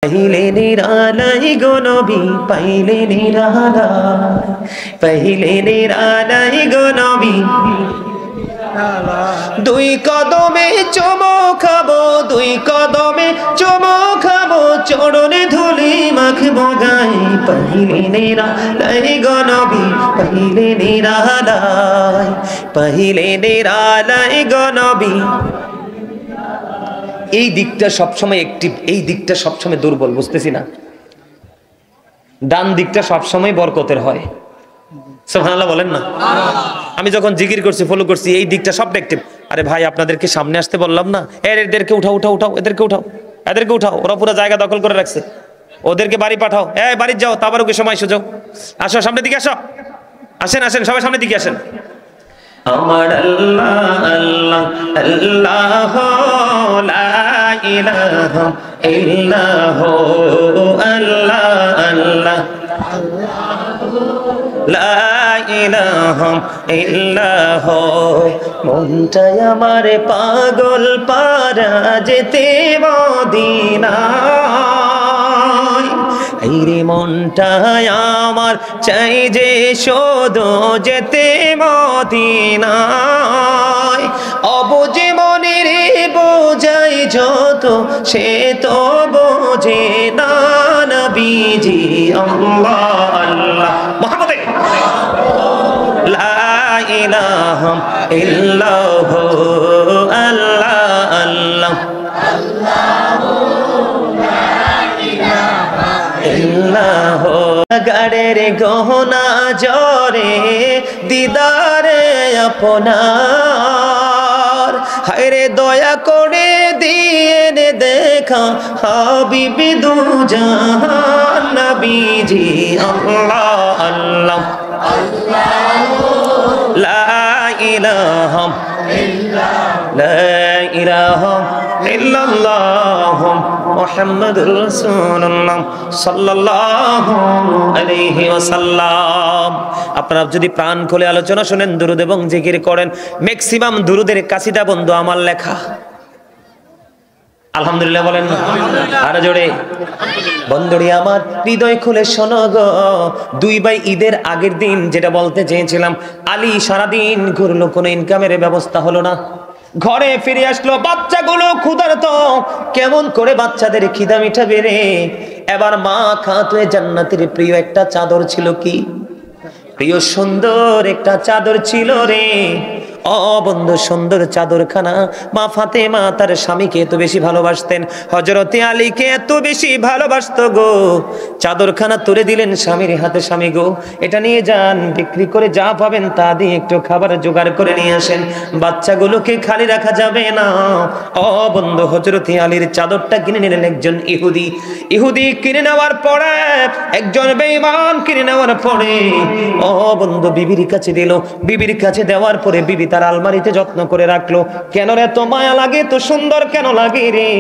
पहिले निरालाई गो नबी पहिले निरालाई पहिले निरालाई गो नबी दुई कदमे चुमो खाबो दुई कदमे चुमो खाबो चरणे धूली माखबो गाए पहिले निरालाई गो नबी पहिले निरालाई गो नबी এই দিকটা সবসময় অ্যাক্টিভ এই দিকটা সবসময় দুর্বল বুঝতেছি না ডান দিকটা সবসময় বরকতের হয় সুবহানাল্লাহ বলেন না আমি যখন জিকির করছি ফলো করছি এই দিকটা সব অ্যাক্টিভ আরে ভাই আপনাদেরকে সামনে আসতে বললাম না এদেরকে উঠাও এদেরকে উঠাও ওরা পুরো জায়গা দখল করে রাখছে ওদেরকে বাড়ি পাঠাও এই বাড়ি যাও তাবারুকে সময় সুযোগ আসো সামনের দিকে আসো আসেন সবাই সামনের দিকে আসেন আমার আল্লাহ আল্লাহ আল্লাহ লা ইলাহা ইল্লাহু আল্লাহ আল্লাহ লা ইলাহা ইল্লাহু মনটা আমার পাগল পারা যেতে মদিনা আইরে মনটা আমার চাই যে শুধু যেতে মদিনায় অবুঝে মনের বোঝাই যত সে তো বোঝে না নবীজি আল্লাহ আল্লাহ মুহাম্মদ লা ইলাহা ইল্লাহু আল্লাহ আল্লাহ গাড়ের গহনা জরে দিদারে আপনার হায়রে দয়া করে দিয়ে দেখা হাবিবি দু জাহান নবীজি আল্লাহ আল্লাহ লা ইলাহা ইল্লাল্লাহ মুহাম্মাদুর রাসূলুল্লাহ সাল্লাল্লাহু আলাইহি ওয়াসাল্লাম আপনারা যদি প্রাণ খুলে আলোচনা শুনেন দুরূদ এবং জিকির করেন ম্যাক্সিমাম দুরূদের কাসিদা বন্ধু আমার লেখা আলহামদুলিল্লাহ বলেন না আর জোরে বন্ধুরি আমার হৃদয় খুলে শোনো গো দুই ভাই ঈদের আগের দিন যেটা বলতে চেয়েছিলাম আলী সারাদিন ঘুরলো কোনো ইনকামের ব্যবস্থা হলো না ঘরে ফিরে আসলো বাচ্চাগুলো ক্ষুধার্ত কেমন করে বাচ্চাদের খিদা মিটাবে রে এবার মা খাতুয়ে জান্নাতের প্রিয় একটা চাদর ছিল কি প্রিয় সুন্দর একটা চাদর ছিল রে ও বন্ধু সুন্দর চাদরখানা মা ফাতেমা তার স্বামীকে এত বেশি ভালোবাসতেন হযরতে আলীকে এত বেশি ভালোবাসতো গো চাদরখানা তুলে দিলেন স্বামীর হাতে স্বামী গো এটা নিয়ে যান বিক্রি করে যা পাবেন তা দিয়ে একটু খাবার জোগাড় করে নিয়ে আসেন বাচ্চাগুলোকে খালি রাখা যাবে না ও বন্ধু হযরতে আলীর চাদরটা কিনে নিলেন একজন ইহুদি কিনে নেওয়ার পরে একজন বেঈমান কিনে নেওয়ার পরে ও বন্ধু বিবির কাছে দিল বিবির কাছে দেওয়ার পরে বিবি তার আলমারিতে যত্ন করে রাখলো কেন রে এত মায়া লাগে তো সুন্দর কেন লাগে রে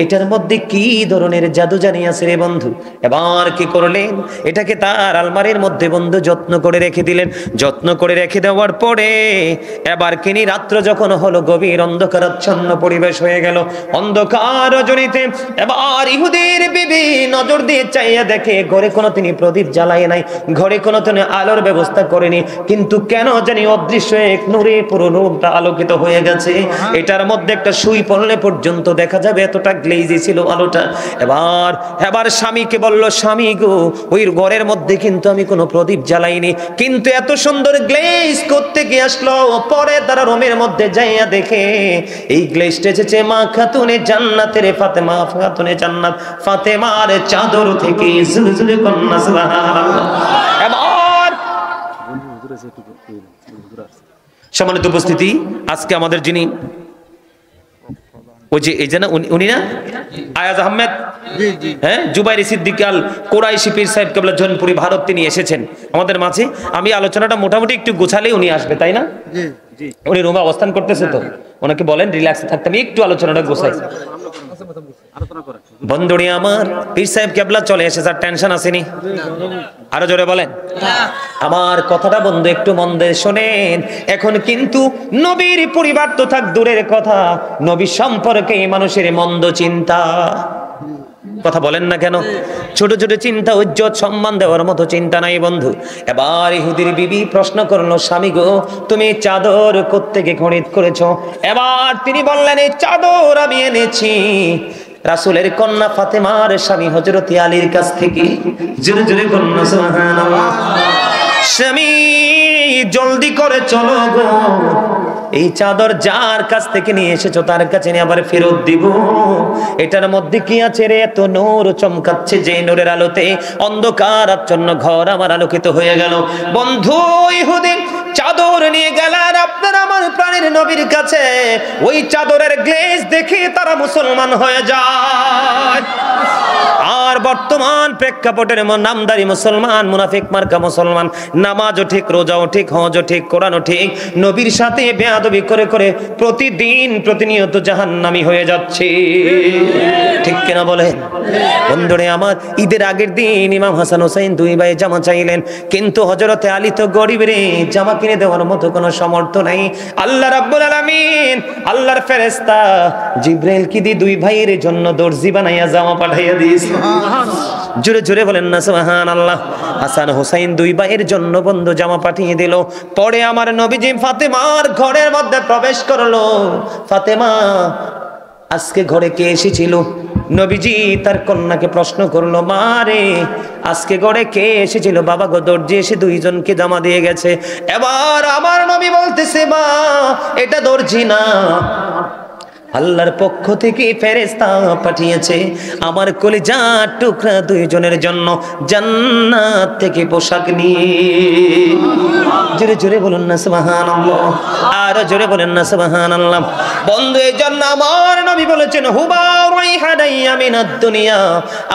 এটার মধ্যে কি ধরনের জাদু জানি আছে রে বন্ধু এবার কি করলেন এটাকে তার আলমারির মধ্যে বন্ধু যত্ন করে রেখে দিলেন যত্ন করে রেখে দেওয়ার পরে এবার কিনি রাত্র যখন হলো গভীর অন্ধকারাচ্ছন্ন পরিবেশ হয়ে গেল অন্ধকার রজনীতে এবার ইহুদির বিবি নজর দিয়ে চাইয়া দেখে ঘরে কোনো তিনি প্রদীপ জ্বালায় নাই ঘরে কোনো তিনি আলোর ব্যবস্থা করেনি কিন্তু কেন জানি অদৃশ্য এক নূরে পুরো রুমটা আলোকিত হয়ে গেছে এটার মধ্যে একটা সুই পড়লে পর্যন্ত দেখা যাবে এতটা গ্লেজি ছিল আলোটা এবার স্বামীকে বলল স্বামী গো ওই ঘরের মধ্যে কিন্তু আমি কোনো প্রদীপ জ্বালাইনি কিন্তু এত সুন্দর গ্লেজ করতে গিয়ে আসলো পরে তারা রুমের মধ্যে যাইয়া দেখে এই গ্লেজটা এসেছে মা খাতুনে জান্নাতের ফাতেমা খাতুনে জান্নাত ফাতেমার চাদর থেকে ঝুলঝুলে কন্যা সুবহানাল্লাহ এবার সম্মানিত উপস্থিতি আজকে আমাদের যিনি ওই যে এই যে না উনি না আয়াজ আহমেদ হ্যাঁ জুবাইর সিদ্দিক আল কোরাইশি পীর সাহেব কেবলা জনপুরি ভারত তিনি এসেছেন আমাদের মাঝে আমি আলোচনাটা মোটামুটি একটু গোছালেই উনি আসবে তাই না উনি রুমে অবস্থান করতেছে তো ওনাকে বলেন রিল্যাক্সে থাকতে আমি একটু আলোচনাটা গোছাই বন্ধুরি আমার পীর সাহেব কেবলা চলে এসেছে আর টেনশন আসেনি আরো জোরে বলেন আমার কথাটা বন্ধু একটু মন দিয়ে শুনেন এখন কিন্তু নবীর পরিবার তো থাক দূরের কথা নবী সম্পর্কে মানুষের মন্দ চিন্তা কথা বলেন না কেন? ছোট ছোট চিন্তা, ইজ্জত সম্মান দেওয়ার মতো চিন্তা নাই বন্ধু। এবার ইহুদির বিবি প্রশ্ন করলো, স্বামী গো, তুমি চাদর কোত্থেকে খরিদ করেছো? এবার তিনি বললেন, এই চাদর আমি এনেছি রাসূলের কন্যা ফাতেমার স্বামী হযরত আলীর কাছ থেকে। জোরে জোরে বলুন সুবহানাল্লাহ। স্বামী জলদি করে চলো গো, এই চাদর যার কাছ থেকে নিয়ে এসেছো তার কাছে নিয়ে আবার ফেরত দিব। এটার মধ্যে কি আছে রে? এত নূর চমকাচ্ছে, যে নূরের আলোতে অন্ধকার আচ্ছন্ন ঘর আমার আলোকিত হয়ে গেল। বন্ধু, ইহুদি চাদর নিয়ে গেলেন আপনার আমার প্রাণের নবীর কাছে। ওই চাদরের গ্লেজ দেখে তারা মুসলমান হয়ে যায়। আর বর্তমান প্রেক্ষাপটের নামদারি মুসলমান, মুনাফিক মার্কা মুসলমান, নামাজও ঠিক, রোজাও ঠিক, হজও ঠিক, কোরআনও ঠিক, নবীর সাথে বেয়াদবি করে করে প্রতিদিন প্রতিনিয়ত জাহান্নামী হয়ে যাচ্ছে। ঠিক কিনা বলেন বন্ধুরে আমার? ঈদের আগের দিন ইমাম হাসান হোসেন দুই ভাই জামা চাইলেন, কিন্তু হযরতে আলী তো গরিব রে, জামা কিনে দেওয়ার মতো কোনো সামর্থ্য নাই। আল্লাহ রাব্বুল আলামিন, আল্লাহর ফেরেশতা জিবরাইল কি দিয়ে দুই ভাইয়ের জন্য দর্জি বানাইয়া জামা পাঠাইয়া দিয়েছে। জোরে জোরে বলেন না সুবহানাল্লাহ। হাসান হোসেন দুই ভাইয়ের জন্য বন্ধু জামা পাঠিয়ে দিল। পরে আমার নবীজি ফাতেমার ঘরের মধ্যে প্রবেশ করলো। ফাতেমা, আজকে ঘরে কে এসেছিল? নবীজি তার কন্যাকে প্রশ্ন করলো, মা রে, আজকে ঘরে কে এসেছিল? বাবা গো, দর্জি এসে দুইজনকে জামা দিয়ে গেছে। এবার আমার নবী বলতেছে, মা, এটা দর্জি না, আল্লাহর পক্ষ থেকে ফেরেশতা পাঠিয়েছে আমার কলিজার টুকরা দুইজনের জন্য জান্নাত থেকে পোশাক নিয়ে। জোরে জোরে বলুন না সুবহানাল্লাহ, আর জোরে বলেন না সুবহানাল্লাহ। বন্ধু, এই জন্য আমার নবী বলেছেন, হুবা রাইহানাইয়া মিনাদ দুনিয়া।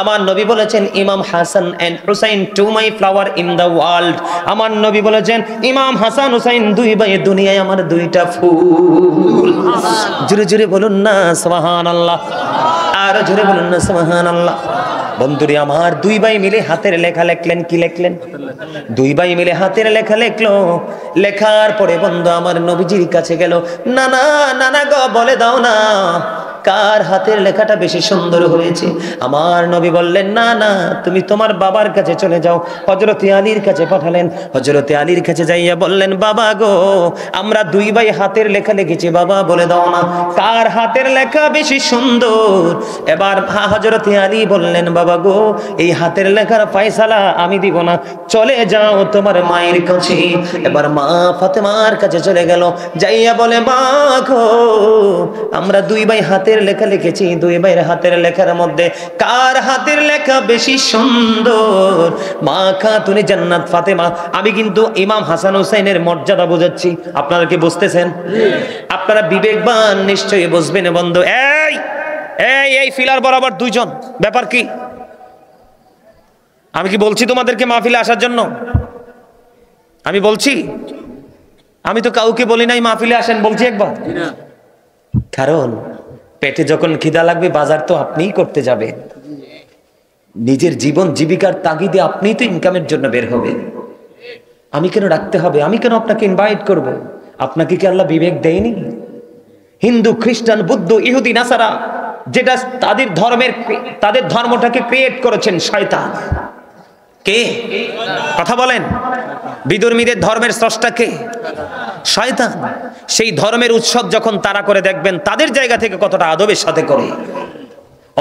আমার নবী বলেছেন, ইমাম Hasan and Hussain to my flower in the world. আমার নবী বলেছেন, ইমাম হাসান হুসাইন দুই ভাই দুনিয়ায় আমার দুইটা ফুল। জোরে জোরে বলুন না সুবহানাল্লাহ, আর জোরে বলুন না সুবহানাল্লাহ। বন্ধুরে আমার, দুই ভাই মিলে হাতের লেখা লেখলেন। কি লেখলেন? দুই ভাই মিলে হাতের লেখা লেখলো। লেখার পরে বন্ধু আমার নবীজির কাছে গেল, নানা নানা গো, বলে দাও না কার হাতের লেখাটা বেশি সুন্দর হয়েছে। আমার নবী বললেন, না না, তুমি তোমার বাবার কাছে চলে যাও। হযরতে আলীর কাছে পাঠালেন। হযরতে আলীর কাছে যাইয়া বললেন, বাবা গো, আমরা দুই ভাই হাতের লেখা লিখেছি, বাবা বলে দাও না কার হাতের লেখা বেশি সুন্দর। এবার হযরতে আলী বললেন, বাবা গো, এই হাতের লেখার ফয়সালা আমি দিব না, চলে যাও তোমার মায়ের কাছে। এবার মা ফাতেমার কাছে চলে গেল, যাইয়া বলে, মা গো, আমরা দুই ভাই হাতের লেখা লিখেছি, দুই ভাইয়ের হাতের লেখার মধ্যে কার হাতের লেখা বেশি সুন্দর। মা খাতুনে জান্নাত ফাতেমা। আমি কিন্তু ইমাম হাসান হোসেনের মর্যাদা বোঝাচ্ছি, আপনারা কি বুঝতেছেন? আপনারা বিবেকবান, নিশ্চয়ই বুঝবেন বন্ধু। এই এই এই ফিলার বরাবর দুইজন, ব্যাপার কি? আমি কি বলছি তোমাদেরকে মাহফিলে আসার জন্য? আমি বলছি? আমি তো কাউকে বলি নাই মাহফিলে আসেন, বলছি একবার। কারণ পেটে যখন খিদা লাগবে, বাজার তো আপনিই করতে যাবেন। নিজের জীবন জীবিকার তাগিদে আপনিই তো ইনকামের জন্য বের হবে। আমি কেন রাখতে হবে? আমি কেন আপনাকে ইনভাইট করব? আপনাকে কি আল্লাহ বিবেক দেয়নি? হিন্দু, খ্রিস্টান, বুদ্ধ, ইহুদি, নাসারা, যেটা তাদের ধর্মটাকে ক্রিয়েট করেছেন শয়তান। কে? কথা বলেন। বিধর্মীদের ধর্মের স্রষ্টা কে? শয়তান। সেই ধর্মের উৎসব যখন তারা করে, দেখবেন তাদের জায়গা থেকে কতটা আদবের সাথে করে।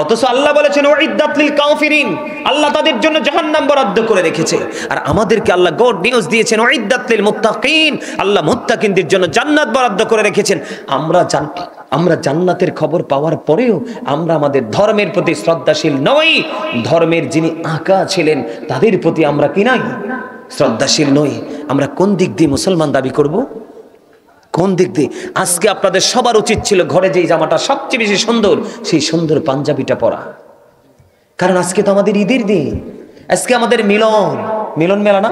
অথচ আল্লাহ বলেছেন, ওয়াইদাত লিল কাফিরিন, আল্লাহ তাদের জন্য জাহান্নাম বরাদ্দ করে রেখেছে। আর আমাদেরকে আল্লাহ গুড নিউজ দিয়েছেন, ওয়াইদাত লিল মুত্তাকিন, আল্লাহ মুত্তাকিনদের জন্য জান্নাত বরাদ্দ করে রেখেছেন। আমরা জান্নাতের খবর পাওয়ার পরেও আমরা আমাদের ধর্মের প্রতি শ্রদ্ধাশীল নই। ধর্মের যিনি আঁকা ছিলেন তাদের প্রতি আমরা কি নাই? শ্রদ্ধাশীল নই। আমরা কোন দিক দিয়ে মুসলমান দাবি করব? কোন দিক দিয়ে? আজকে আপনাদের সবার উচিত ছিল ঘরে যেই জামাটা সবচেয়ে বেশি সুন্দর, সেই সুন্দর পাঞ্জাবিটা পরা। কারণ আজকে তো আমাদের ঈদের দিন, আজকে আমাদের মিলন মেলা না?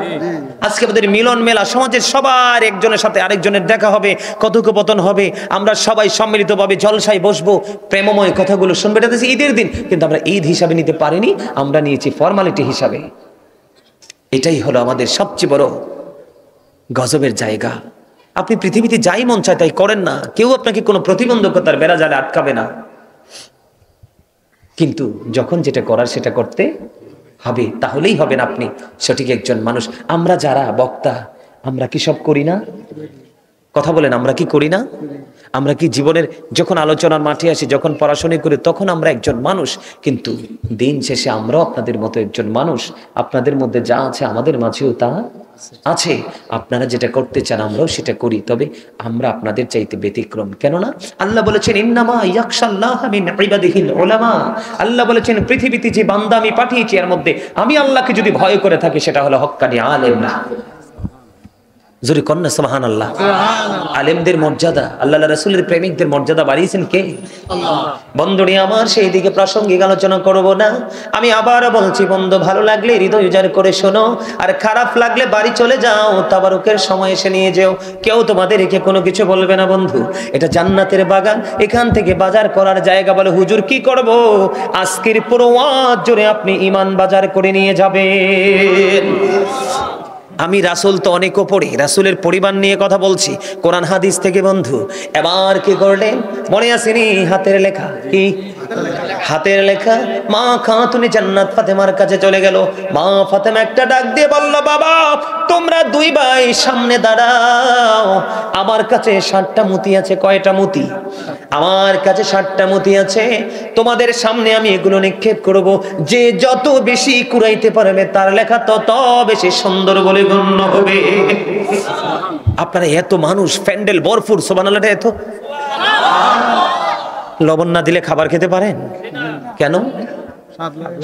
আজকে আমাদের মিলন মেলা। সমাজের সবার একজনের সাথে আরেকজনের দেখা হবে, কথোপকথন হবে, আমরা সবাই সম্মিলিতভাবে জলসায় বসবো, প্রেমময় কথাগুলো শুনবে। এটা ঈদের দিন, কিন্তু আমরা ঈদ হিসাবে নিতে পারিনি, আমরা নিয়েছি ফর্মালিটি হিসাবে। এটাই হলো আমাদের সবচেয়ে বড় গজবের জায়গা। আপনি পৃথিবীতে যাই মন চায় তাই করেন না, কেউ আপনাকে কোনো প্রতিবন্ধকতার বেড়াজালে আটকাবে না। কিন্তু যখন যেটা করার সেটা করতে হবে, তাহলেই হবেন আপনি সঠিক একজন মানুষ। আমরা যারা বক্তা, আমরা কি সব করি না? কথা বলেন, আমরা কি করি না? আমরা কি জীবনের যখন আলোচনার মাঠে আসি, যখন পড়াশোনা করি, তখন আমরা একজন মানুষ, কিন্তু দিন শেষে আমরাও আপনাদের মতো একজন মানুষ। আপনাদের মধ্যে যা আছে আমাদের মাঝেও তা আছে। আপনারা যেটা করতে চান আমরাও সেটা করি, তবে আমরা আপনাদের চাইতে ব্যতিক্রম। কেননা আল্লাহ বলেছেন ইন্নামা ইয়াখশাল্লাহ মিন ইবাদিহিল উলামা। আল্লাহ বলেছেন পৃথিবীতে যে বান্দা আমি পাঠিয়েছি এর মধ্যে আমি আল্লাহকে যদি ভয় করে থাকি সেটা হলো হক্কানি আলেমরা। জোরে কন্যা সুবহানাল্লাহ। আলেমদের মর্যাদা, আল্লাহ রাসূলের প্রেমিকদের মর্যাদা বাড়িয়েছেন কে? বন্ধুরে আমার, সেই দিকে প্রাসঙ্গিক আলোচনা করব না। আমি আবার বলছি, বন্ধু ভালো লাগলে হৃদয় উজাড় করে শোনো, আর খারাপ লাগলে বাড়ি চলে যাও, তাবারুকের সময় এসে নিয়ে যেও। কেউ তোমাদেরকে কোনো কিছু বলবে না বন্ধু। এটা জান্নাতের বাগান, এখান থেকে বাজার করার জায়গা। বলে হুজুর কি করব? আজকের পুরো ওয়াজ জুড়ে আপনি ঈমান বাজার করে নিয়ে যাবেন। আমি রাসূল তো অনেকও পড়ি, রাসূলের পরিবার নিয়ে কথা বলছি কোরআন হাদিস থেকে বন্ধু। এবার কি করলেন মনে আসেনি? হাতের লেখা, কি হাতের লেখা? মা খাতুনে জান্নাত ফাতেমার কাছে চলে গেল। মা ফাতেমা একটা ডাক দিয়ে বলল, বাবা তোমরা দুই ভাই সামনে দাঁড়াও, আমার কাছে 60টা মতি আছে। কয়টা মতি? আমার কাছে 60টা মতি আছে। তোমাদের সামনে আমি এগুলো নিক্ষেপ করব, যে যত বেশি কুড়াইতে পারবে তার লেখা তত বেশি সুন্দর বলে গণ্য হবে। আপনারা এত মানুষ, প্যান্ডেল ভরপুর, সুবহানাল্লাহ। এত লবণ না দিলে খাবার খেতে পারেন? কেন?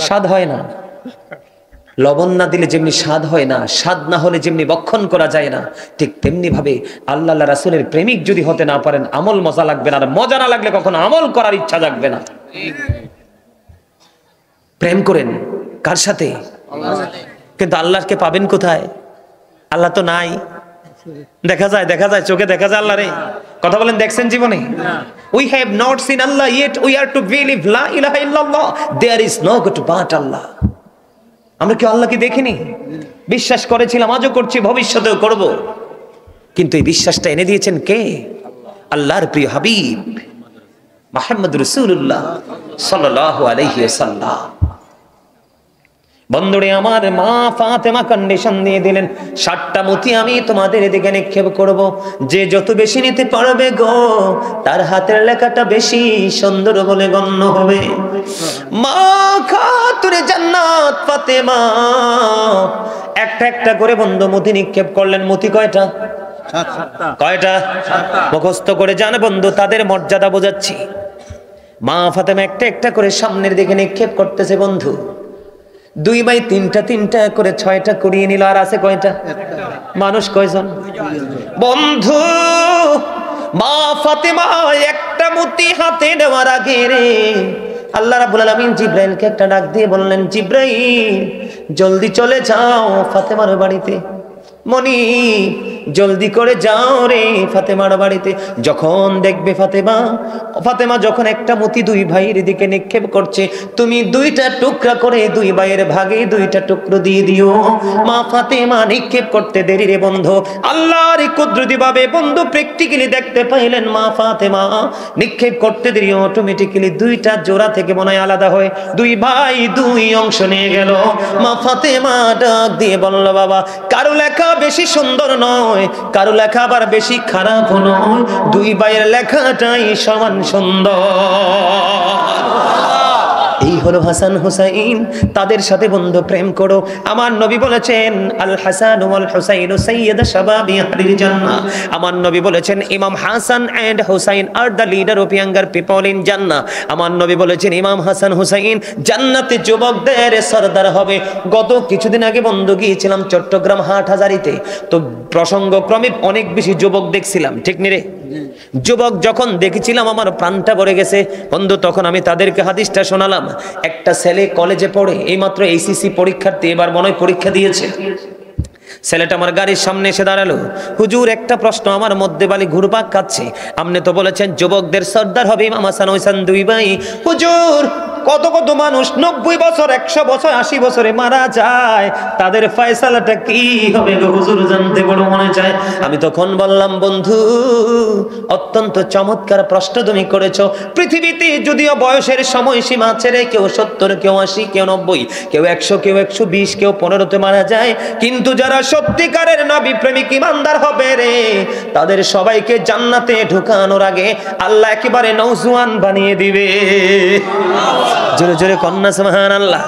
স্বাদ হয় না। লবণ না দিলে যেমনি স্বাদ হয় না, স্বাদ না হলে যেমনি বক্ষণ করা যায় না, ঠিক তেমনি ভাবে আল্লাহ রাসূলের প্রেমিক যদি হতে না পারেন, আমল মজা লাগবে না। আর মজা না লাগলে কখনো আমল করার ইচ্ছা জাগবে না। প্রেম করেন কার সাথে? আল্লাহর সাথে। কিন্তু আল্লাহকে পাবেন কোথায়? আল্লাহ তো নাই। দেখা যায়, দেখা যায়, চোখে দেখা যায় আল্লাহ রে। কথা বলেন, দেখছেন জীবনে? We have not seen Allah yet we are to believe la ilaha illallah, there is no God but Allah। আমরা কি আল্লাহকে দেখিনি? বিশ্বাস করেছিলাম, আজও করছি, ভবিষ্যতেও করব। কিন্তু এই বিশ্বাসটা এনে দিয়েছেন কে? আল্লাহর প্রিয় হাবিব মুহাম্মদ রাসূলুল্লাহ সাল্লাল্লাহু আলাইহি ওয়াসাল্লাম। বন্ধুরে আমার, মা ফাতেমা কন্ডিশন দিয়ে দিলেন, 60টা মতি আমি তোমাদের দিকে নিক্ষেপ করব, যে যত বেশি নিতে পারবে গো তার হাতের লেখাটা বেশি সুন্দর বলে গণ্য হবে। মা খাতুনে জান্নাত ফাতেমা একটা একটা করে বন্ধু মতি নিক্ষেপ করলেন। মতি কয়টা? কয়টা? মুখস্থ করে জানে বন্ধু, তাদের মর্যাদা বোঝাচ্ছি। মা ফাতেমা একটা একটা করে সামনের দিকে নিক্ষেপ করতেছে বন্ধু। দুই ভাই তিনটা তিনটা করে 6টা করিয়ে নিল। আর আছে কয়টা? মানুষ কয়জন বন্ধু? মা ফাতেমা একটা মতি হাতে নেওয়ার আগে রে আল্লাহ রাব্বুল আলামিন জিব্রাইলকে একটা ডাক দিয়ে বললেন, জিব্রাইল জলদি চলে যাও ফাতেমার বাড়িতে। মনি জলদি করে যাও রে ফাতেমার বাড়িতে। যখন দেখবে ফাতেমা যখন একটা মতি দুই ভাইয়ের দিকে নিক্ষেপ করছে, তুমি 2টা টুকরা করে দুই ভাইয়ের ভাগে 2টা টুকরো দিয়ে দিও। মা ফাতেমা নিক্ষেপ করতে দেরি রে বন্ধু, আল্লাহর কুদরতি ভাবে বন্ধু প্র্যাকটিক্যালি দেখতে পাইলেন মা ফাতেমা নিক্ষেপ করতে দেরি, অটোমেটিক্যালি 2টা জোড়া থেকে মনে হয় আলাদা হয়ে দুই ভাই 2 অংশ নিয়ে গেল। মা ফাতেমা ডাক দিয়ে বলল, বাবা কারো লেখা বেশি সুন্দর নয়, কারো লেখা আবার বেশি খারাপ নয়, দুই ভাইয়ের লেখাটাই সমান সুন্দর। এই হলো হাসান হুসাইন, তাদের সাথে বন্ধু প্রেম করো। আমার নবী বলেছেন আল হাসান ওয়াল হুসাইন সাইয়্যিদা শাবাবি আহলিল জান্নাহ। আমার নবী বলেছেন ইমাম Hasan and Hussain are the leader of younger people in জান্নাহ। আমার নবী বলেছেন ইমাম হাসান হুসাইন জান্নাতে যুবকদের সরদার হবে। গত কিছুদিন আগে বন্ধু গিয়েছিলাম চট্টগ্রাম হাটহাজারীতে, তো প্রসঙ্গক্রমে অনেক বেশি যুবক দেখছিলাম, ঠিক নি রে? যুবক যখন দেখেছিলাম আমার প্রাণটা ভরে গেছে বন্ধু। তখন আমি তাদেরকে হাদিসটা শোনালাম। একটা ছেলে কলেজে পড়ে, এইমাত্র এইচএসসি পরীক্ষার্থী, এবার মনে হয় পরীক্ষা দিয়েছে। ছেলেটা আমার গাড়ির সামনে এসে দাঁড়ালো, হুজুর একটা প্রশ্ন আমার মধ্যে বালি ঘুরপাক খাচ্ছে, আপনি তো বলেছেন যুবকদের সর্দার হবে ইমাম হাসান হুসাইন দুই ভাই, হুজুর কত কত মানুষ 90 বছর 100 বছর 80 বছরে মারা যায়, তাদের ফয়সালাটা কি হবে গো হুজুর জানতে বড় মনে চায়। আমি তখন বললাম, বন্ধু অত্যন্ত চমৎকার প্রশ্ন তুমি করেছো। পৃথিবীতে যদিও বয়সের সময়সীমা ছেড়ে কেউ 70, কেউ 80, কেউ 90, কেউ 100, কেউ 120, কেউ 15তে মারা যায়, কিন্তু যারা সত্যিকারের নবী প্রেমিক ইমানদার হবে রে, তাদের সবাইকে জান্নাতে ঢুকানোর আগে আল্লাহ একেবারে নওজোয়ান বানিয়ে দিবে। জোরে জোরে কন্যা সুবহানাল্লাহ।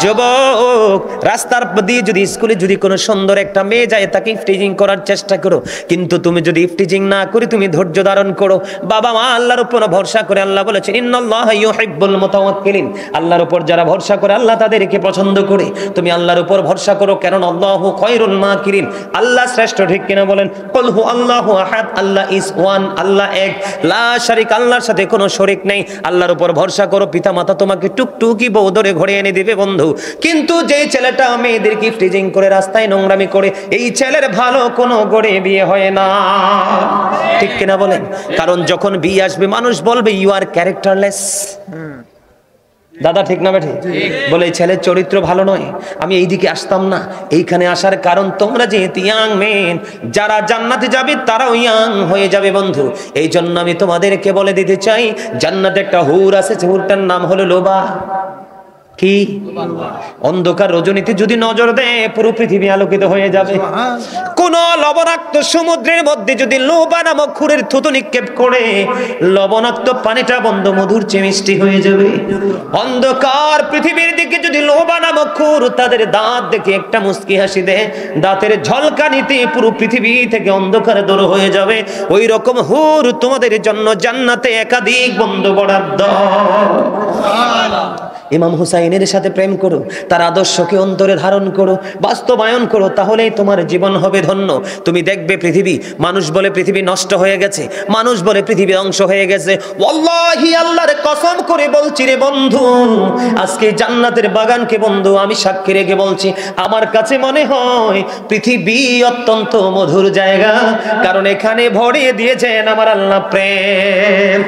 যুবক, রাস্তার দিয়ে যদি স্কুলে যদি কোনো সুন্দর একটা মেয়ে যায়, তাকে ইফটিজিং করার চেষ্টা করো, কিন্তু তুমি যদি ইফটিজিং না করে তুমি ধৈর্য ধারণ করো, বাবা মা আল্লাহর উপর ভরসা করে, আল্লাহ বলেছেন ইন্নাল্লাহা ইউহিব্বুল মুতাওয়াক্কিলিন, আল্লাহর উপর যারা ভরসা করে আল্লাহ তাদেরকে পছন্দ করে। তুমি আল্লাহর উপর ভরসা করো, কারণ আল্লাহু খায়রুল মাকিরিন, আল্লাহ শ্রেষ্ঠ, ঠিক কিনা বলেন? কুল হু আল্লাহু আহাদ, আল্লাহ ইজ ওয়ান, আল্লাহ এক, লা শারিক, আল্লাহর সাথে কোনো শরীক নেই। আল্লাহর উপর ভরসা করো, পিতা মাতা তোমাকে টুকটুকি বউ ধরে ঘরে এনে দিবে বন্ধু। কিন্তু যে ছেলেটা মেয়েদেরকে ইফটিজিং করে রাস্তায় নোংরামি করে, এই ছেলের ভালো কোনো গড়ে বিয়ে হয় না, ঠিক কিনা বলেন? কারণ যখন বিয়ে আসবে মানুষ বলবে ইউ আর ক্যারেক্টারলেস। দাদা ঠিক না বেঠে? বলে ছেলের চরিত্র ভালো নয়, আমি এইদিকে আসতাম না। এইখানে আসার কারণ তোমরা যেহেতু ইয়াং মেন, যারা জান্নাতে যাবে তারাও ইয়াং হয়ে যাবে বন্ধু। এই জন্য আমি তোমাদেরকে বলে দিতে চাই, জান্নাতে একটা হুর আছে, হুরটার নাম হলো লোবা। কি? অন্ধকার রজনীতে যদি নজর দেয় পুরো পৃথিবী আলোকিত হয়ে যাবে। কোন লবণাক্ত সমুদ্রের মধ্যে যদি লোবা নামক খুরের থুতু নিক্ষেপ করে, লবণাক্ত পানিটা বন্ধ মধুর চেয়ে মিষ্টি হয়ে যাবে। অন্ধকার পৃথিবীর দিকে যদি লোবা নামক খুর তাদের দাঁত দেখে একটা মুস্কি হাসি দেয়, দাঁতের ঝলকানিতে পুরো পৃথিবী থেকে অন্ধকার দূর হয়ে যাবে। ওই রকম হুর তোমাদের জন্য জান্নাতে একাধিক বন্ধু বরাদ্দ। ইমাম হুসাইনের সাথে প্রেম করো, তার আদর্শকে অন্তরে ধারণ করো, বাস্তবায়ন করো, তাহলেই তোমার জীবন হবে ধন্য। তুমি দেখবে পৃথিবী, মানুষ বলে পৃথিবী নষ্ট হয়ে গেছে, মানুষ বলে পৃথিবী ধ্বংস হয়ে গেছে। ওয়াল্লাহি আল্লাহর কসম করে বলছি রে বন্ধু, আজকে জান্নাতের বাগানকে বন্ধু আমি সাক্ষী রেখে বলছি, আমার কাছে মনে হয় পৃথিবী অত্যন্ত মধুর জায়গা, কারণ এখানে ভরিয়ে দিয়েছেন আমার আল্লাহ প্রেম।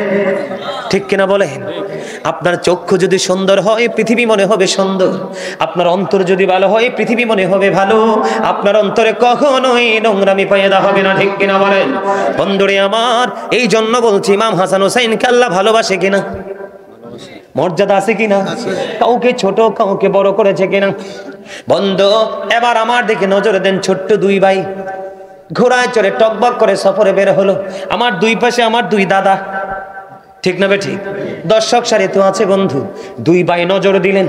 ঠিক কিনা বলেন? আপনার চক্ষু যদি সুন্দর হয় পৃথিবী মনে হবে সুন্দর, আপনার অন্তর যদি ভালো হয় পৃথিবী মনে হবে ভালো, আপনার অন্তরে কখনোই নোংরামি পয়দা হবে না, ঠিক কিনা বলেন? বন্ধুরে আমার, এই জন্য বলছি ইমাম হাসান হুসাইনকে আল্লাহ ভালোবাসে কিনা? মর্যাদা আছে কিনা? কাউকে ছোট কাউকে বড় করেছে কিনা? বন্ধু এবার আমার দিকে নজর দেন। ছোট্ট দুই ভাই ঘোড়ায় চড়ে টকবক করে সফরে বের হলো। আমার দুই পাশে আমার দুই দাদা, ঠিক না বে ঠিক? দর্শক সারি তো আছে বন্ধু। দুই ভাই নজর দিলেন,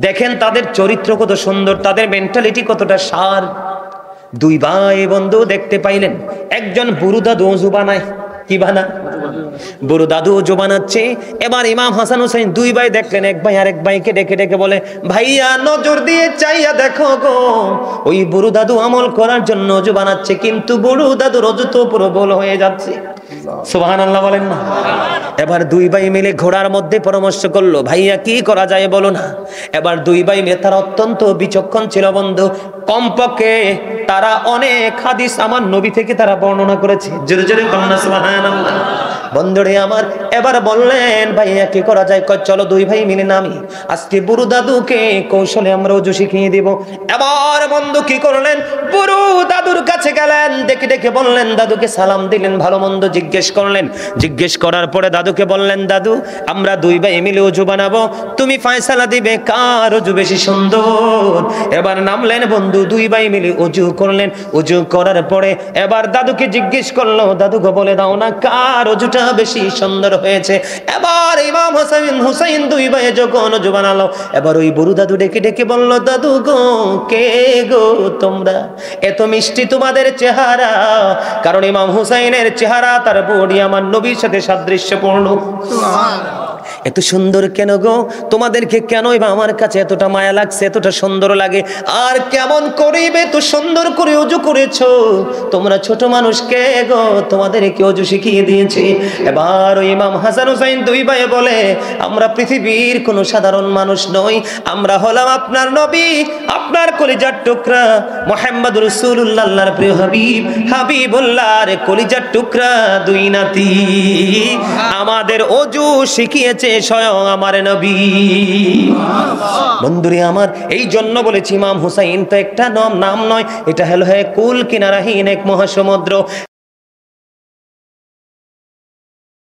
দেখেন তাদের চরিত্র কত সুন্দর, তাদের মেন্টালিটি কতটা সার। দুই ভাই বন্ধু দেখতে পাইলেন একজন বুড়ো দাদু ওযু বানায়। কি বানা? বুড়ো দাদু ওযু বানাচ্ছে। এবার ইমাম হাসান হুসাইন দুই ভাই দেখলেন, এক ভাই আরেক ভাইকে ডেকে ডেকে বলে, ভাইয়া নজর দিয়ে চাইয়া দেখো গো, ওই বুড়ো দাদু আমল করার জন্য ওযু বানাচ্ছে, কিন্তু বুড়ো দাদুর ওযু তো পুরো ভুল হয়ে যাচ্ছে। সুবহানাল্লাহ বলেন না? এবার দুই ভাই মিলে ঘোড়ার মধ্যে পরামর্শ করলো, ভাইয়া কি করা যায় বলো না। এবার দুই ভাই মিলে, তারা অত্যন্ত বিচক্ষণ ছিল বন্ধু, কমপক্ষে তারা অনেক হাদিস আমার নবী থেকে তারা বর্ণনা করেছে। জোরে জোরে বলুন সুবহানাল্লাহ। বন্ধুরে আমার, এবার বললেন ভাইয়া কি করা যায়? চলো দুই ভাই মিলে নামি, আজকে বুড়ো দাদুকে কৌশলে আমরা ওযু শিখিয়ে দেব। এবার বন্ধু কি করলেন, বুড়ো দাদুর কাছে গেলেন, ডেকে ডেকে বললেন, দাদুকে সালাম দিলেন, ভালো মন্দ জিজ্ঞেস করলেন। জিজ্ঞেস করার পরে দাদুকে বললেন, দাদু আমরা দুই ভাই মিলে ওযু বানাবো, তুমি ফয়সালা দিবে কার ওযু বেশি সুন্দর। এবার নামলেন বন্ধু, দুই ভাই মিলে ওযু করলেন। ওযু করার পরে এবার দাদুকে জিজ্ঞেস করলো, দাদুকে বলে দাও না কার ওযুটা বেশি সুন্দর হয়েছে। এবার ইমাম হাসান হুসাইন দুই ভাই যখন ওযু বানালো, এবার ওই বুড়ো দাদু ডেকে ডেকে বলল, দাদু গো কে গো তোমরা, এত মিষ্টি তোমাদের চেহারা। কারণ ইমাম হুসাইনের চেহারা তার বডি আমার নবীর সাথে সাদৃশ্যপূর্ণ। এত সুন্দর কেন গো? তোমাদেরকে কেনই বা আমার কাছে এতটা মায়া লাগছে, এতটা সুন্দর লাগে? আর কেমন করিবে এত সুন্দর করে ওযু করেছো? তোমরা ছোট মানুষ কে গো, তোমাদেরকে ওযু শিখিয়ে দিয়েছি। এবার ওই ইমাম হাসান হুসাইন দুই ভাই বলে, আমরা পৃথিবীর কোনো সাধারণ মানুষ নই, আমরা হলাম আপনার নবী, আপনার কলিজার টুকরা মুহাম্মদ রাসূলুল্লাহ, আল্লাহর প্রিয় হাবিব, হাবিবুল্লাহর কলিজার টুকরা দুই নাতি। আমাদের ওযু শিখিয়েছে এসেছে স্বয়ং আমার নবী। বন্ধুরে আমার, এই জন্য বলেছি ইমাম হুসাইন তো একটা নাম নয়, এটা হলো কুল কিনারাহীন এক মহাসমুদ্র।